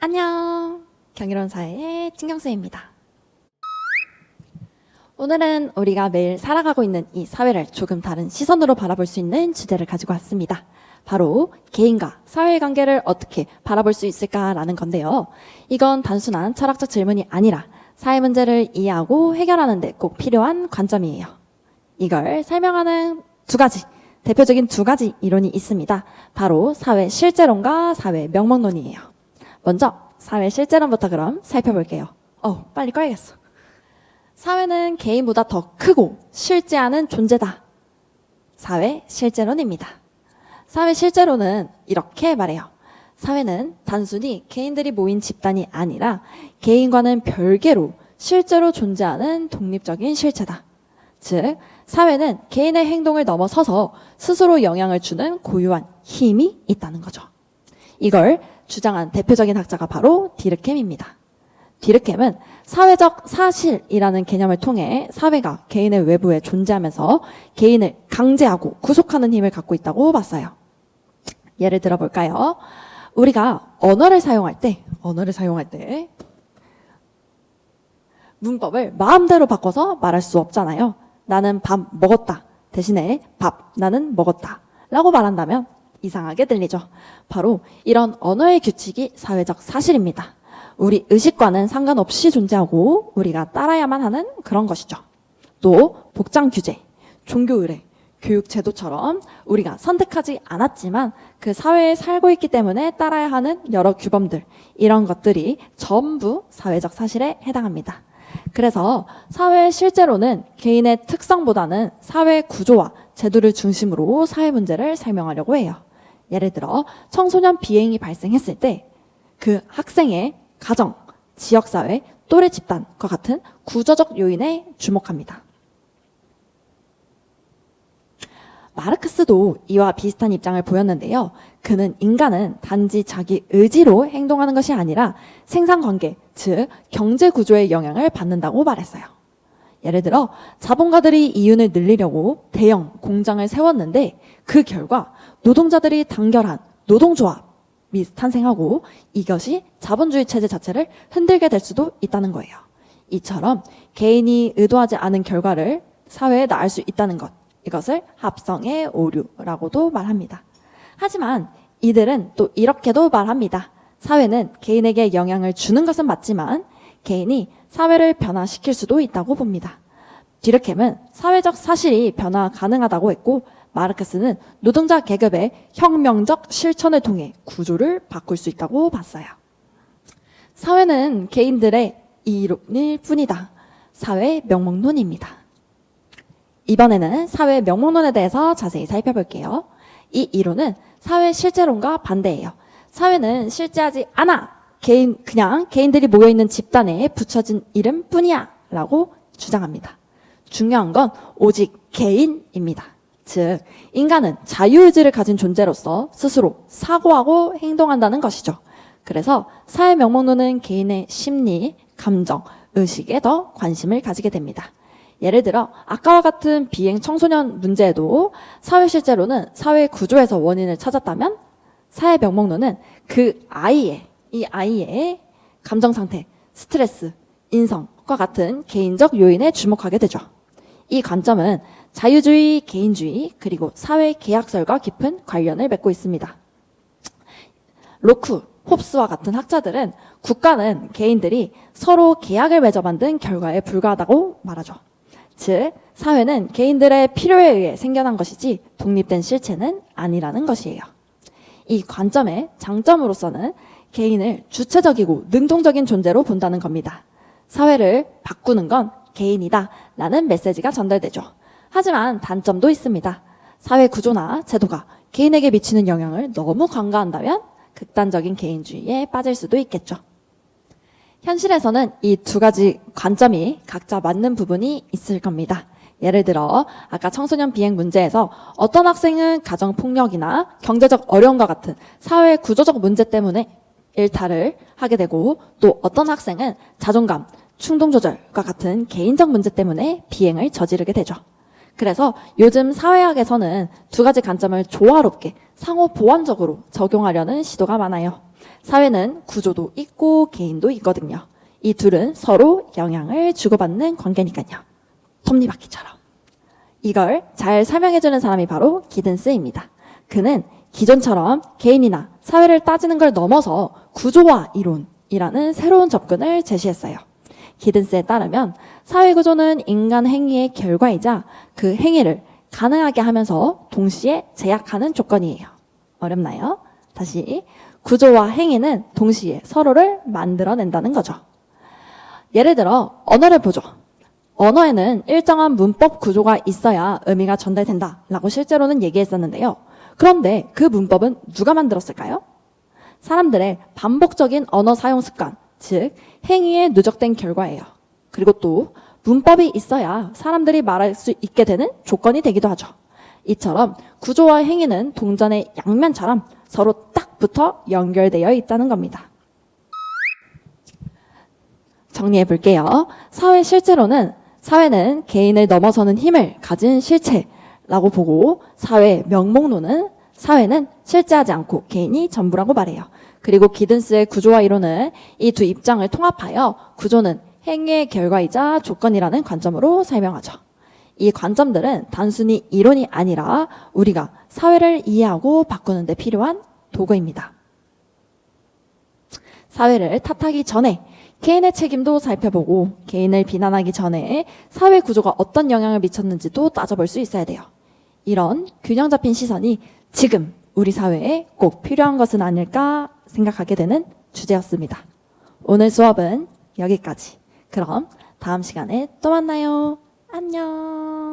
안녕! 경이로운 사회의 진경수입니다. 오늘은 우리가 매일 살아가고 있는 이 사회를 조금 다른 시선으로 바라볼 수 있는 주제를 가지고 왔습니다. 바로 개인과 사회의 관계를 어떻게 바라볼 수 있을까라는 건데요. 이건 단순한 철학적 질문이 아니라 사회 문제를 이해하고 해결하는 데 꼭 필요한 관점이에요. 이걸 설명하는 대표적인 두 가지 이론이 있습니다. 바로 사회 실제론과 사회 명목론이에요. 먼저 사회 실제론부터 그럼 살펴볼게요. 빨리 꺼야겠어. 사회는 개인보다 더 크고 실제하는 존재다. 사회 실제론입니다. 사회 실제론은 이렇게 말해요. 사회는 단순히 개인들이 모인 집단이 아니라 개인과는 별개로 실제로 존재하는 독립적인 실체다. 즉, 사회는 개인의 행동을 넘어서서 스스로 영향을 주는 고유한 힘이 있다는 거죠. 이걸 주장한 대표적인 학자가 바로 디르켐입니다. 디르켐은 사회적 사실이라는 개념을 통해 사회가 개인의 외부에 존재하면서 개인을 강제하고 구속하는 힘을 갖고 있다고 봤어요. 예를 들어 볼까요? 우리가 언어를 사용할 때 문법을 마음대로 바꿔서 말할 수 없잖아요. 나는 밥 먹었다 대신에 나는 먹었다 라고 말한다면 이상하게 들리죠. 바로 이런 언어의 규칙이 사회적 사실입니다. 우리 의식과는 상관없이 존재하고 우리가 따라야만 하는 그런 것이죠. 또 복장 규제, 종교 의례, 교육 제도처럼 우리가 선택하지 않았지만 그 사회에 살고 있기 때문에 따라야 하는 여러 규범들, 이런 것들이 전부 사회적 사실에 해당합니다. 그래서 사회 실제로는 개인의 특성보다는 사회 구조와 제도를 중심으로 사회 문제를 설명하려고 해요. 예를 들어 청소년 비행이 발생했을 때 그 학생의 가정, 지역사회, 또래 집단과 같은 구조적 요인에 주목합니다. 마르크스도 이와 비슷한 입장을 보였는데요. 그는 인간은 단지 자기 의지로 행동하는 것이 아니라 생산관계, 즉 경제구조의 영향을 받는다고 말했어요. 예를 들어 자본가들이 이윤을 늘리려고 대형 공장을 세웠는데 그 결과 노동자들이 단결한 노동조합이 탄생하고 이것이 자본주의 체제 자체를 흔들게 될 수도 있다는 거예요. 이처럼 개인이 의도하지 않은 결과를 사회에 낳을 수 있다는 것, 이것을 합성의 오류라고도 말합니다. 하지만 이들은 또 이렇게도 말합니다. 사회는 개인에게 영향을 주는 것은 맞지만 개인이 사회를 변화시킬 수도 있다고 봅니다. 디르켐은 사회적 사실이 변화 가능하다고 했고 마르크스는 노동자 계급의 혁명적 실천을 통해 구조를 바꿀 수 있다고 봤어요. 사회는 개인들의 이론일 뿐이다. 사회 명목론입니다. 이번에는 사회 명목론에 대해서 자세히 살펴볼게요. 이 이론은 사회 실제론과 반대예요. 사회는 실제하지 않아. 그냥 개인들이 모여있는 집단에 붙여진 이름 뿐이야 라고 주장합니다. 중요한 건 오직 개인입니다. 즉 인간은 자유의지를 가진 존재로서 스스로 사고하고 행동한다는 것이죠. 그래서 사회 명목론은 개인의 심리, 감정, 의식에 더 관심을 가지게 됩니다. 예를 들어 아까와 같은 비행 청소년 문제에도 사회 실제로는 사회 구조에서 원인을 찾았다면 사회 명목론은 이 아이의 감정 상태, 스트레스, 인성과 같은 개인적 요인에 주목하게 되죠. 이 관점은 자유주의, 개인주의, 그리고 사회 계약설과 깊은 관련을 맺고 있습니다. 로크, 홉스와 같은 학자들은 국가는 개인들이 서로 계약을 맺어 만든 결과에 불과하다고 말하죠. 즉, 사회는 개인들의 필요에 의해 생겨난 것이지 독립된 실체는 아니라는 것이에요. 이 관점의 장점으로서는 개인을 주체적이고 능동적인 존재로 본다는 겁니다. 사회를 바꾸는 건 개인이다 라는 메시지가 전달되죠. 하지만 단점도 있습니다. 사회 구조나 제도가 개인에게 미치는 영향을 너무 간과한다면 극단적인 개인주의에 빠질 수도 있겠죠. 현실에서는 이 두 가지 관점이 각자 맞는 부분이 있을 겁니다. 예를 들어 아까 청소년 비행 문제에서 어떤 학생은 가정폭력이나 경제적 어려움과 같은 사회 구조적 문제 때문에 일탈을 하게 되고 또 어떤 학생은 자존감, 충동조절과 같은 개인적 문제 때문에 비행을 저지르게 되죠. 그래서 요즘 사회학에서는 두 가지 관점을 조화롭게 상호 보완적으로 적용하려는 시도가 많아요. 사회는 구조도 있고 개인도 있거든요. 이 둘은 서로 영향을 주고받는 관계니까요. 톱니바퀴처럼. 이걸 잘 설명해주는 사람이 바로 기든스입니다. 그는 기존처럼 개인이나 사회를 따지는 걸 넘어서 구조화 이론이라는 새로운 접근을 제시했어요. 기든스에 따르면 사회구조는 인간 행위의 결과이자 그 행위를 가능하게 하면서 동시에 제약하는 조건이에요. 어렵나요? 다시, 구조와 행위는 동시에 서로를 만들어낸다는 거죠. 예를 들어 언어를 보죠. 언어에는 일정한 문법 구조가 있어야 의미가 전달된다라고 실제로는 얘기했었는데요. 그런데 그 문법은 누가 만들었을까요? 사람들의 반복적인 언어 사용 습관, 즉 행위에 누적된 결과예요. 그리고 또 문법이 있어야 사람들이 말할 수 있게 되는 조건이 되기도 하죠. 이처럼 구조와 행위는 동전의 양면처럼 서로 딱 붙어 연결되어 있다는 겁니다. 정리해 볼게요. 사회는 개인을 넘어서는 힘을 가진 실체라고 보고 사회의 명목론은 사회는 실제하지 않고 개인이 전부라고 말해요. 그리고 기든스의 구조화 이론은 이 두 입장을 통합하여 구조는 행위의 결과이자 조건이라는 관점으로 설명하죠. 이 관점들은 단순히 이론이 아니라 우리가 사회를 이해하고 바꾸는 데 필요한 도구입니다. 사회를 탓하기 전에 개인의 책임도 살펴보고 개인을 비난하기 전에 사회 구조가 어떤 영향을 미쳤는지도 따져볼 수 있어야 돼요. 이런 균형 잡힌 시선이 지금 우리 사회에 꼭 필요한 것은 아닐까 생각하게 되는 주제였습니다. 오늘 수업은 여기까지. 그럼 다음 시간에 또 만나요. 안녕.